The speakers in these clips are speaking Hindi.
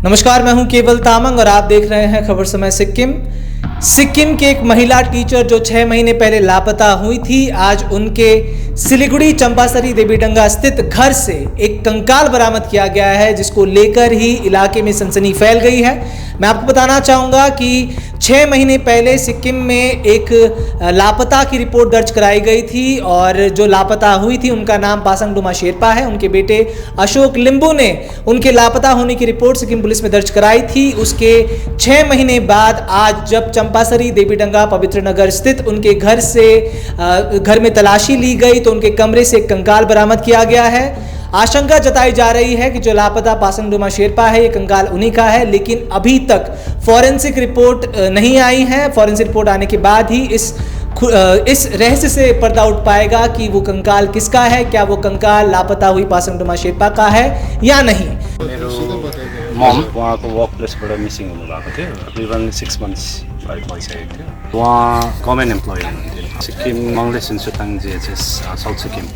नमस्कार, मैं हूं केवल तामंग और आप देख रहे हैं खबर समय सिक्किम। सिक्किम के एक महिला टीचर जो 6 महीने पहले लापता हुई थी, आज उनके सिलीगुड़ी चंपासरी देवीडंगा स्थित घर से एक कंकाल बरामद किया गया है, जिसको लेकर ही इलाके में सनसनी फैल गई है। मैं आपको बताना चाहूँगा कि 6 महीने पहले सिक्किम में एक लापता की रिपोर्ट दर्ज कराई गई थी और जो लापता हुई थी उनका नाम पासंग डोमा शेरपा है। उनके बेटे अशोक लिंबू ने उनके लापता होने की रिपोर्ट सिक्किम पुलिस में दर्ज कराई थी। उसके 6 महीने बाद आज जब चंपासरी देवीडंगा पवित्र नगर स्थित उनके घर से घर में तलाशी ली गई तो उनके कमरे से एक कंकाल बरामद किया गया है। आशंका जताई जा रही है कि जो लापता पासंग डोमा शेरपा है, ये कंकाल उन्हीं का है, लेकिन अभी तक फॉरेंसिक रिपोर्ट नहीं आई है। फॉरेंसिक रिपोर्ट आने के बाद ही इस रहस्य से पर्दा उठ पाएगा कि वो कंकाल किसका है, क्या वो कंकाल लापता हुई पासंग डोमा शेरपा का है या नहीं। मेरो मम उहाँको वर्क प्लेसबाट मिसिङ हुनुभएको थियो। तकरिबन 6 मन्थ्स भइसकेको थियो। उहाँ गभर्मेन्ट एम्प्लोइ हुनुहुन्थ्यो सिक्किम मङ्गले सिन्सुताङ जिएचएस साउथ सिक्किम।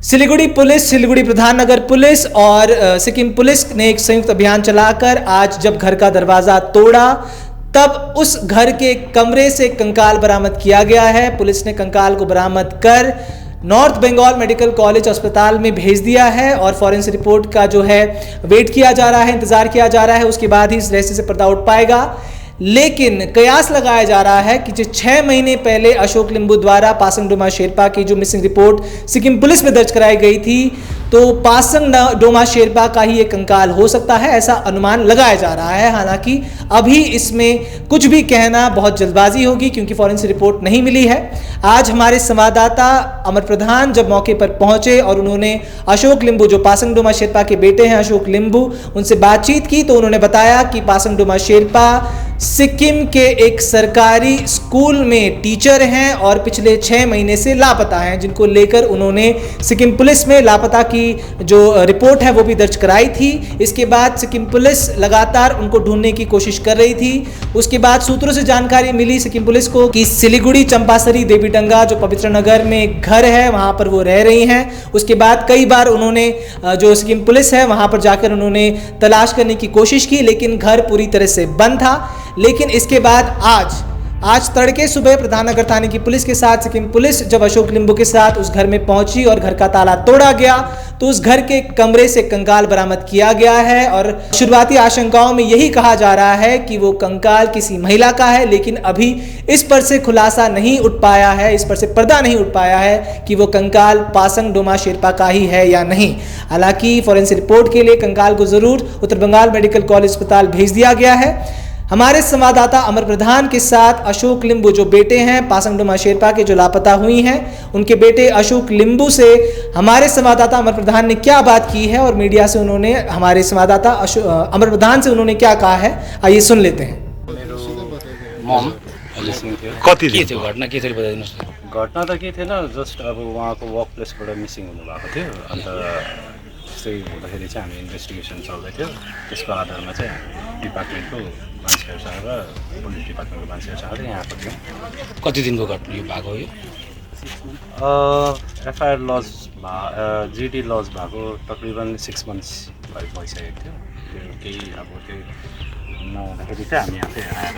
सिलीगुड़ी पुलिस, सिलीगुड़ी प्रधान नगर पुलिस और सिक्किम पुलिस ने एक संयुक्त अभियान चलाकर आज जब घर का दरवाजा तोड़ा तब उस घर के कमरे से कंकाल बरामद किया गया है। पुलिस ने कंकाल को बरामद कर नॉर्थ बंगाल मेडिकल कॉलेज अस्पताल में भेज दिया है और फॉरेंसिक रिपोर्ट का जो है वेट किया जा रहा है, इंतजार किया जा रहा है। उसके बाद ही इस रहस्य से पर्दा उठ पाएगा। लेकिन कयास लगाया जा रहा है कि जो 6 महीने पहले अशोक लिंबू द्वारा पासंग डोमा शेरपा की जो मिसिंग रिपोर्ट सिक्किम पुलिस में दर्ज कराई गई थी, तो पासंग डोमा शेरपा का ही एक कंकाल हो सकता है, ऐसा अनुमान लगाया जा रहा है। हालांकि अभी इसमें कुछ भी कहना बहुत जल्दबाजी होगी क्योंकि फॉरेंसिक रिपोर्ट नहीं मिली है। आज हमारे संवाददाता अमर प्रधान जब मौके पर पहुंचे और उन्होंने अशोक लिंबू, जो पासंग डोमा शेरपा के बेटे हैं अशोक लिंबू, उनसे बातचीत की तो उन्होंने बताया कि पासंग डोमा शेरपा सिक्किम के एक सरकारी स्कूल में टीचर हैं और पिछले 6 महीने से लापता हैं, जिनको लेकर उन्होंने सिक्किम पुलिस में लापता की जो रिपोर्ट है वो भी दर्ज कराई थी। इसके बाद सिक्किम पुलिस लगातार उनको ढूंढने की कोशिश कर रही थी। उसके बाद सूत्रों से जानकारी मिली सिक्किम पुलिस को कि सिलीगुड़ी चंपासरी देवीडंगा जो पवित्र नगर में एक घर है, वहां पर वो रह रही हैं। उसके बाद कई बार उन्होंने जो सिक्किम पुलिस है वहां पर जाकर उन्होंने तलाश करने की कोशिश की, लेकिन घर पूरी तरह से बंद था। लेकिन इसके बाद आज तड़के सुबह प्रधान नगर थाने की पुलिस के साथ सिक्किम पुलिस जब अशोक लिंबू के साथ उस घर में पहुंची और घर का ताला तोड़ा गया तो उस घर के कमरे से कंकाल बरामद किया गया है। और शुरुआती आशंकाओं में यही कहा जा रहा है कि वो कंकाल किसी महिला का है, लेकिन अभी इस पर से खुलासा नहीं उठ पाया है, इस पर से पर्दा नहीं उठ पाया है कि वो कंकाल पासंग डोमा शेरपा का ही है या नहीं। हालांकि फॉरेंसिक रिपोर्ट के लिए कंकाल को जरूर उत्तर बंगाल मेडिकल कॉलेज अस्पताल भेज दिया गया है। हमारे संवाददाता अमर प्रधान के साथ अशोक लिंबू, जो बेटे हैं पासंग डोमा शेरपा के जो लापता हुई हैं, उनके बेटे अशोक लिंबू से हमारे संवाददाता अमर प्रधान ने क्या बात की है और मीडिया से उन्होंने, हमारे संवाददाता अमर प्रधान से उन्होंने क्या कहा है, आइए सुन लेते हैं। मम कति के थियो घटना के थियो बताइदिनुहोस् न। घटना त के थिएन, जस्ट अब उहाँको वर्क प्लेसबाट मिसिङ हुनुभएको थियो। अन्त त्यस्तै हुँदाखेरि चाहिँ हामी इन्भेस्टिगेसन चल्दै थियो। त्यसको आधारमा चाहिँ डिपार्टमेन्टको मान्छेहरूसँग र पुलिस डिपार्टमेन्टको मान्छेहरूसँग यहाँ आएको थियो। कति दिनको घटना यो भएको यो एफआइआर लज जिडी लज भएको तकरिबन 6 मन्थ्स भइसकेको थियो। त्यो केही अब त्यो नहुँदाखेरि चाहिँ हामी आफै आएर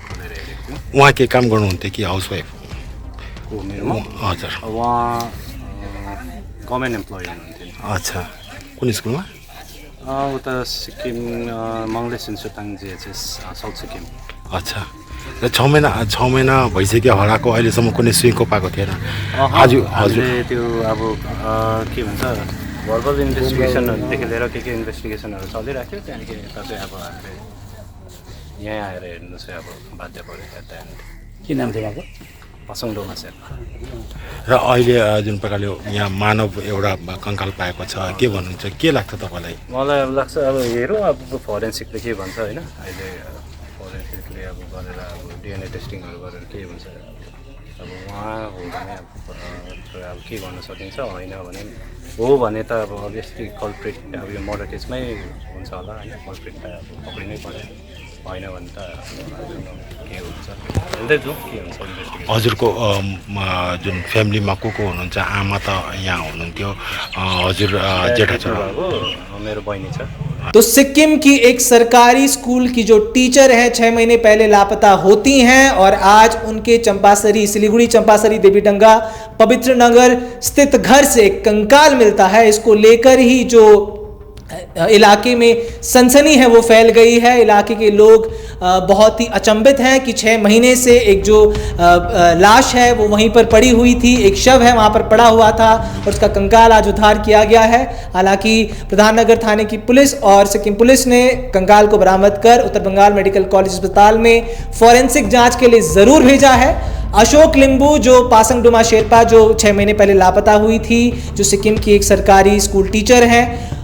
खोलेर हेरेको थियौँ। उहाँ के काम गर्नुहुन्थ्यो कि हाउसवाइफ को मेरोमा? हजुर, उहाँ गभर्मेन्ट एम्प्लोइ हुनुहुन्थ्यो। अच्छा, कुन स्कुलमा? उता सिक्किम मङ्गले सिन्सुताङ जिएचएस साउथ सिक्किम। अच्छा, र 6 महिना भइसक्यो हराएको, अहिलेसम्म कुनै सुइको पाएको थिएन। आज हजुर त्यो अब के भन्छ भर्बल इन्भेस्टिगेसनहरूदेखि लिएर के इन्भेस्टिगेसनहरू चलिरहेको थियो। त्यहाँदेखि यता चाहिँ अब हामीले यहाँ आएर हेर्नु चाहिँ अब बाध्य पऱ्यो। एट द एन्ड के नाम थियो उहाँको? पासंग डोमा शेरपा। र अहिले जुन प्रकारले यहाँ मानव एउटा कंकाल पाएको छ, के भन्नुहुन्छ, के लाग्छ तपाईँलाई? मलाई अब लाग्छ अब हेरौँ अब फरेन्सिकले के भन्छ होइन। अहिले फरेन्सिकले अब गरेर अब डिएनए टेस्टिङहरू गरेर के भन्छ। अब उहाँ हो भने अब के गर्न सकिन्छ, होइन भने हो भने त अब अभियसली कल्प्रिट अब यो मर्डर केसमै हुन्छ होला होइन। कल्प्रिटलाई अब पक्रिनै पर्यो। होइन भने त के हुन्छ हेर्दै जाउँ के हुन्छ इन्भेस्टिगेसन। हजुरको जुन फ्यामिलीमा को हुनुहुन्छ? आमा त यहाँ हुनुहुन्थ्यो, हजुर जेठा छोरा, मेरो बहिनी छ। तो सिक्किम की एक सरकारी स्कूल की जो टीचर है 6 महीने पहले लापता होती हैं और आज उनके चंपासरी सिलीगुड़ी चंपासरी देवीडंगा पवित्र नगर स्थित घर से एक कंकाल मिलता है। इसको लेकर ही जो इलाके में सनसनी है वो फैल गई है। इलाके के लोग बहुत ही अचंभित हैं कि 6 महीने से एक जो लाश है वो वहीं पर पड़ी हुई थी, एक शव है वहाँ पर पड़ा हुआ था और उसका कंकाल आज उद्धार किया गया है। हालांकि प्रधाननगर थाने की पुलिस और सिक्किम पुलिस ने कंकाल को बरामद कर उत्तर बंगाल मेडिकल कॉलेज अस्पताल में फॉरेंसिक जांच के लिए ज़रूर भेजा है। अशोक लिंबू जो पासंग डोमा शेरपा जो 6 महीने पहले लापता हुई थी, जो सिक्किम की एक सरकारी स्कूल टीचर हैं,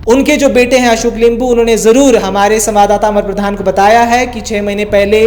उनके जो बेटे हैं अशोक लिंबू, उन्होंने ज़रूर हमारे संवाददाता अमर प्रधान को बताया है कि 6 महीने पहले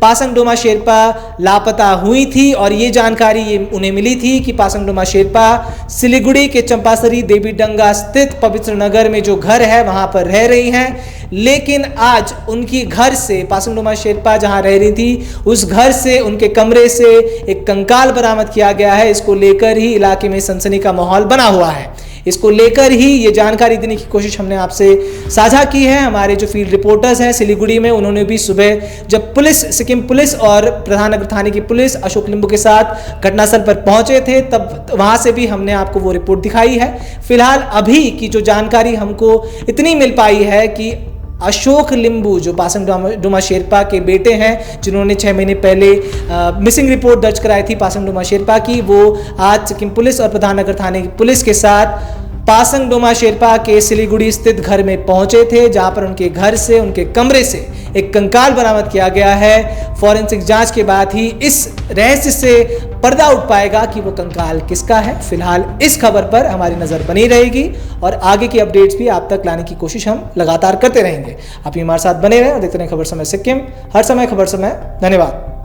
पासंग डोमा शेरपा लापता हुई थी और ये जानकारी उन्हें मिली थी कि पासंग डोमा शेरपा सिलीगुड़ी के चंपासरी देवीडंगा स्थित पवित्र नगर में जो घर है वहाँ पर रह रही हैं। लेकिन आज उनकी घर से, पासंग डोमा शेरपा जहाँ रह रही थी उस घर से, उनके कमरे से एक कंकाल बरामद किया गया है। इसको लेकर ही इलाके में सनसनी का माहौल बना हुआ है। इसको लेकर ही ये जानकारी देने की कोशिश हमने आपसे साझा की है। हमारे जो फील्ड रिपोर्टर्स हैं सिलीगुड़ी में, उन्होंने भी सुबह जब पुलिस, सिक्किम पुलिस और प्रधाननगर थाने की पुलिस अशोक लिंबू के साथ घटनास्थल पर पहुंचे थे, तब वहां से भी हमने आपको वो रिपोर्ट दिखाई है। फिलहाल अभी की जो जानकारी हमको इतनी मिल पाई है कि अशोक लिंबू जो पासंग डोमा शेरपा के बेटे हैं, जिन्होंने 6 महीने पहले मिसिंग रिपोर्ट दर्ज कराई थी पासंग डोमा शेरपा की, वो आज सिक्किम पुलिस और प्रधाननगर थाने की पुलिस के साथ पासंग डोमा शेरपा के सिलीगुड़ी स्थित घर में पहुंचे थे, जहां पर उनके घर से, उनके कमरे से एक कंकाल बरामद किया गया है। फॉरेंसिक जांच के बाद ही इस रहस्य से पर्दा उठ पाएगा कि वो कंकाल किसका है। फिलहाल इस खबर पर हमारी नज़र बनी रहेगी और आगे की अपडेट्स भी आप तक लाने की कोशिश हम लगातार करते रहेंगे। आप हमारे साथ बने रहें और देखते रहें खबर समय सिक्किम, हर समय खबर समय। धन्यवाद।